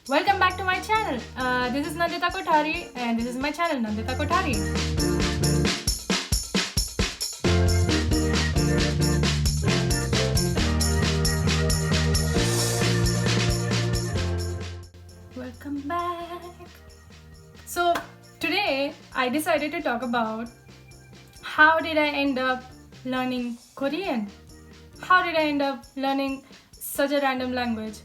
Welcome back to my channel. This is Nandita Kothari and this is my channel Nandita Kothari. Welcome back. So today I decided to talk about how did I end up learning Korean? How did I end up learning such a random language?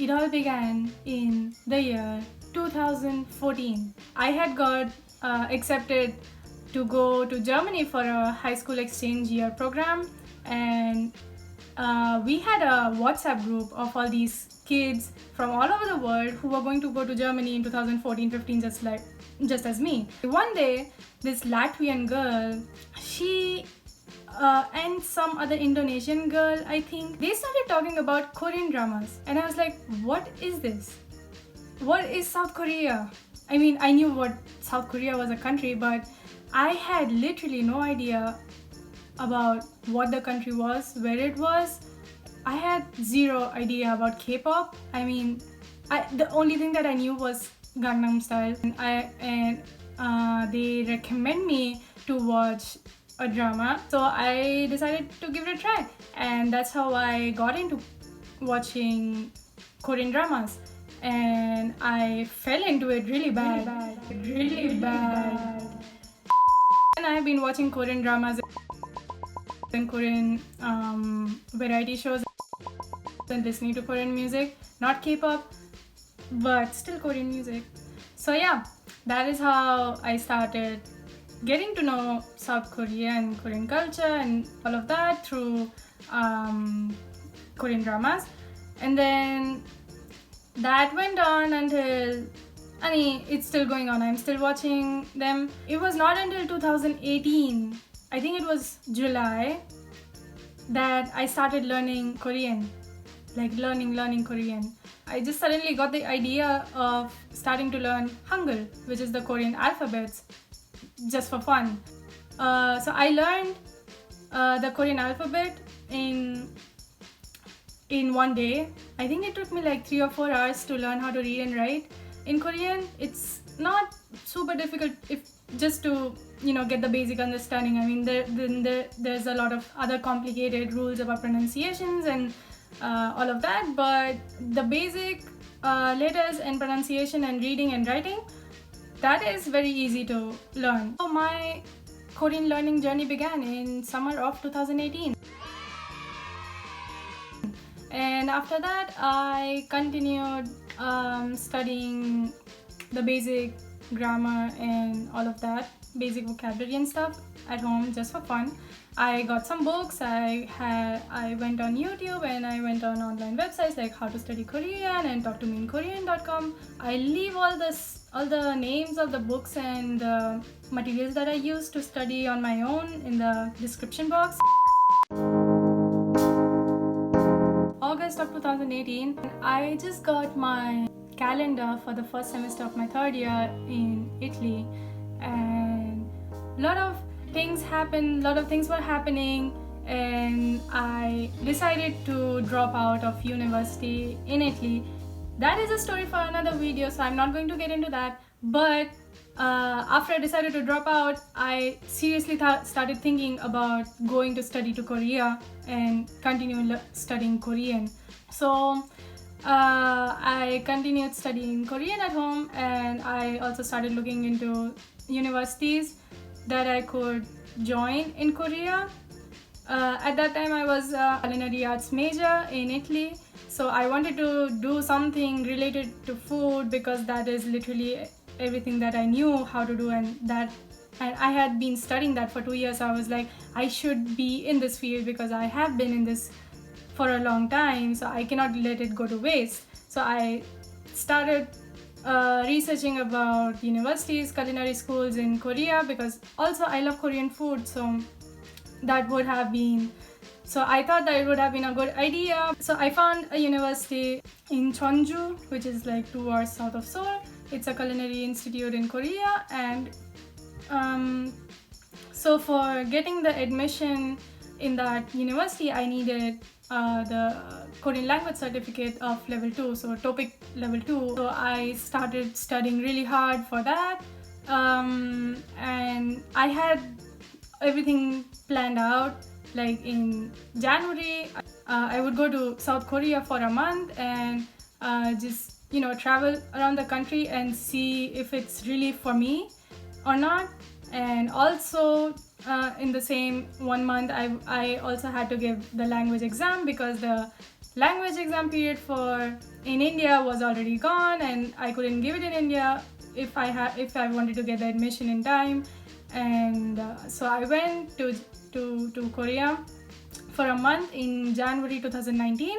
It all began in the year 2014. I had got accepted to go to Germany for a high school exchange year program, and we had a WhatsApp group of all these kids from all over the world who were going to go to Germany in 2014-15, just as me. One day, this Latvian girl, she and some other Indonesian girl, I think, they started talking about Korean dramas, and I was like, what is this? What is South Korea? I mean, I knew what South Korea was a country, but I had literally no idea about what the country was, where it was. I had zero idea about K-pop. I mean, the only thing that I knew was Gangnam Style, and they recommend me to watch a drama, so I decided to give it a try, and that's how I got into watching Korean dramas, and I fell into it really bad. And I've been watching Korean dramas and Korean variety shows and listening to Korean music, not K-pop, but still Korean music. So yeah, that is how I started getting to know South Korea and Korean culture and all of that through Korean dramas. And then that went on until, I mean, it's still going on. I'm still watching them. It was not until 2018, I think it was July, that I started learning Korean, like learning Korean. I just suddenly got the idea of starting to learn Hangul, which is the Korean alphabets, just for fun. So I learned the Korean alphabet in one day. I think it took me like 3 or 4 hours to learn how to read and write in Korean. It's not super difficult if just to get the basic understanding. I mean, there's a lot of other complicated rules about pronunciations and all of that, but the basic letters and pronunciation and reading and writing, that is very easy to learn. So my Korean learning journey began in summer of 2018. And after that, I continued studying the basic grammar and all of that, basic vocabulary and stuff at home just for fun. I got some books, I went on YouTube, and I went on online websites like How to Study Korean and TalkToMeInKorean.com. I leave all the names of the books and the materials that I used to study on my own in the description box. August of 2018, I just got my calendar for the first semester of my third year in Italy, and a lot of things happened, a lot of things were happening, and I decided to drop out of university in Italy. That is a story for another video, so I'm not going to get into that. But after I decided to drop out, I seriously started thinking about going to study to Korea and continue studying Korean. So I continued studying Korean at home, and I also started looking into universities that I could join in Korea. At that time, I was a culinary arts major in Italy, so I wanted to do something related to food because that is literally everything that I knew how to do, and I had been studying that for 2 years. So I was like, I should be in this field because I have been in this for a long time, so I cannot let it go to waste. So I started researching about universities, culinary schools in Korea, because also I love Korean food, so that would have been So I thought that it would have been a good idea. So I found a university in Cheonju, which is like 2 hours south of Seoul. It's a culinary institute in Korea, and so for getting the admission in that university, I needed the Korean language certificate of level 2, so TOEIC level 2. So I started studying really hard for that, and I had everything planned out. Like in January, I would go to South Korea for a month and just travel around the country and see if it's really for me or not. And also in the same 1 month, I also had to give the language exam, because the language exam period in India was already gone, and I couldn't give it in India if I wanted to get the admission in time. And so I went to Korea for a month in January 2019.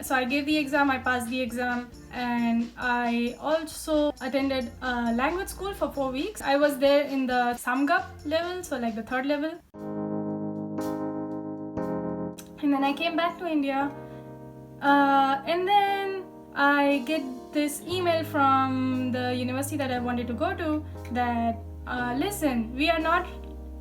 So I gave the exam, I passed the exam, and I also attended a language school for 4 weeks. I was there in the Samgap level, so like the 3rd level. And then I came back to India, and then I get this email from the university that I wanted to go to that listen, we are not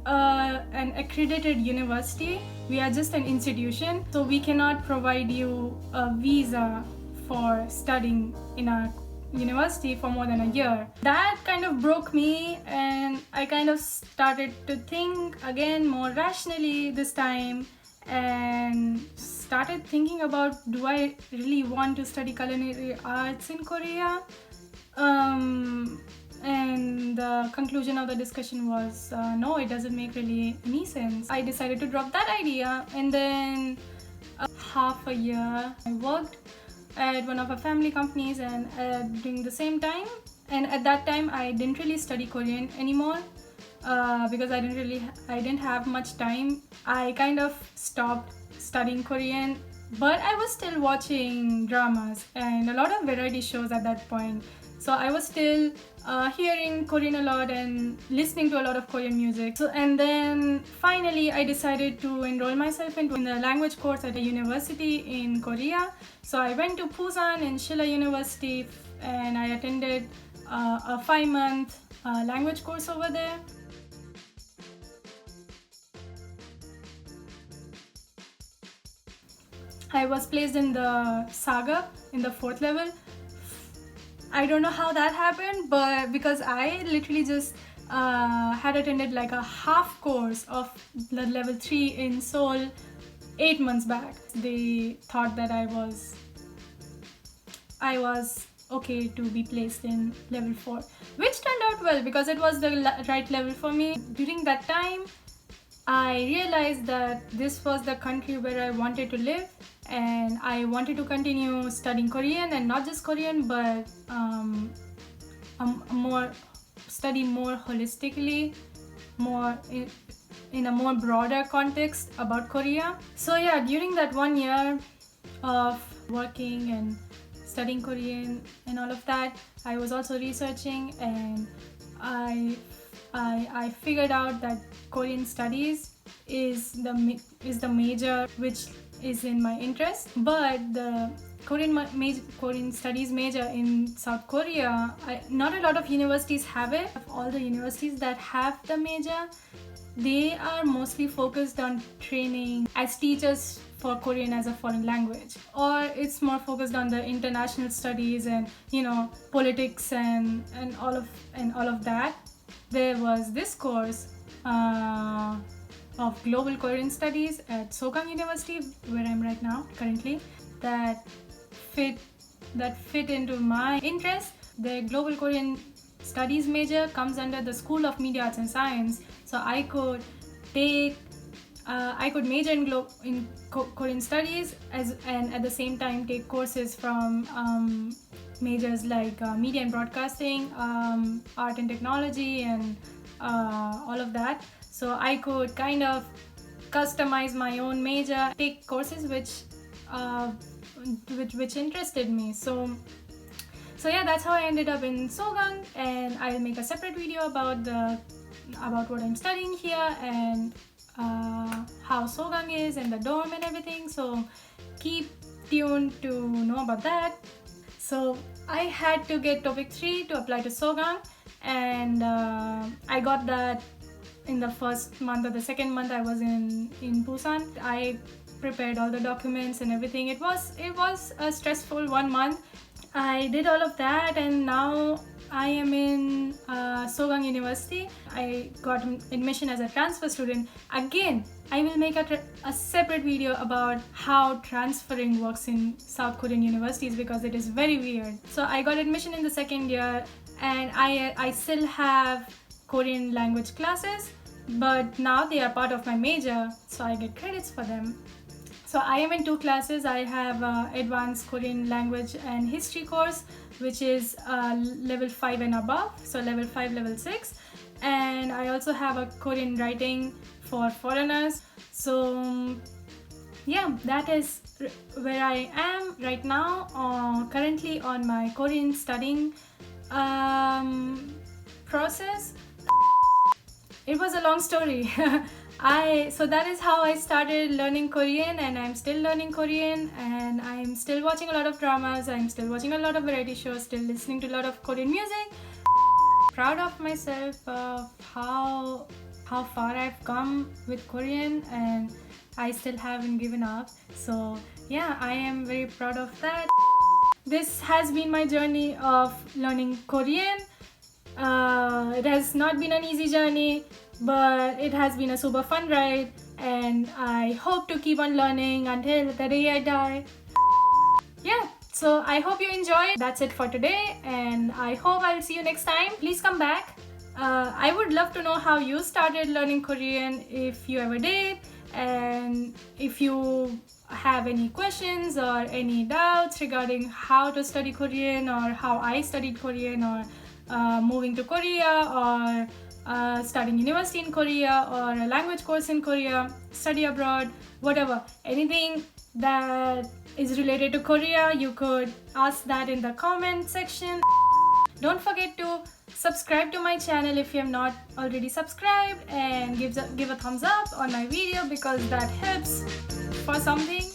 an accredited university, we are just an institution, so we cannot provide you a visa for studying in our university for more than a year. That kind of broke me, and I kind of started to think again more rationally this time, and started thinking about, do I really want to study culinary arts in Korea? And the conclusion of the discussion was no, it doesn't make really any sense. I decided to drop that idea, and then half a year I worked at one of our family companies, and during the same time, and at that time I didn't really study Korean anymore because I didn't have much time. I kind of stopped studying Korean, but I was still watching dramas and a lot of variety shows at that point. So I was still hearing Korean a lot and listening to a lot of Korean music. So, and then finally I decided to enroll myself in the language course at a university in Korea. So I went to Busan in Shilla University, and I attended a 5-month language course over there. I was placed in the Saga in the 4th level. I don't know how that happened, but because I literally just had attended like a half course of the level 3 in Seoul 8 months back. They thought that I was okay to be placed in level 4, which turned out well because it was the right level for me. During that time, I realized that this was the country where I wanted to live, and I wanted to continue studying Korean, and not just Korean, but study more holistically, more in a more broader context about Korea. So yeah, during that 1 year of working and studying Korean and all of that, I was also researching, and I figured out that Korean studies is the major which is in my interest, but the Korean studies major in South Korea, not a lot of universities have it. Of all the universities that have the major, they are mostly focused on training as teachers for Korean as a foreign language, or it's more focused on the international studies and politics and all of that. There was this course of Global Korean Studies at Sogang University, where I'm right now currently, that fit into my interest. The Global Korean Studies major comes under the School of Media Arts and Science, so I could major in Korean Studies and at the same time take courses from majors like Media and Broadcasting, Art and Technology, and all of that. So I could kind of customize my own major, take courses which interested me. So yeah, that's how I ended up in Sogang, and I'll make a separate video about what I'm studying here and how Sogang is and the dorm and everything. So keep tuned to know about that. So I had to get topic 3 to apply to Sogang, and I got that in the first month or the second month I was in Busan. I prepared all the documents and everything. It was a stressful 1 month. I did all of that, and now I am in Sogang University. I got admission as a transfer student. Again, I will make a separate video about how transferring works in South Korean universities because it is very weird. So I got admission in the second year, and I still have Korean language classes, but now they are part of my major, so I get credits for them. So I am in 2 classes. I have advanced Korean language and history course, which is level 5 and above, so level 5, level 6, and I also have a Korean writing for foreigners. So yeah, that is where I am right now, currently on my Korean studying process. It was a long story. So that is how I started learning Korean, and I'm still learning Korean, and I'm still watching a lot of dramas, I'm still watching a lot of variety shows, still listening to a lot of Korean music. Proud of myself of how far I've come with Korean, and I still haven't given up. So yeah, I am very proud of that. This has been my journey of learning Korean. It has not been an easy journey, but it has been a super fun ride, and I hope to keep on learning until the day I die. Yeah, so I hope you enjoyed. That's it for today, and I hope I'll see you next time. Please come back. I would love to know how you started learning Korean, if you ever did, and if you have any questions or any doubts regarding how to study Korean, or how I studied Korean, or moving to Korea, or studying university in Korea, or a language course in Korea, study abroad, whatever, anything that is related to Korea, you could ask that in the comment section. Don't forget to subscribe to my channel if you have not already subscribed, and give a thumbs up on my video because that helps for something.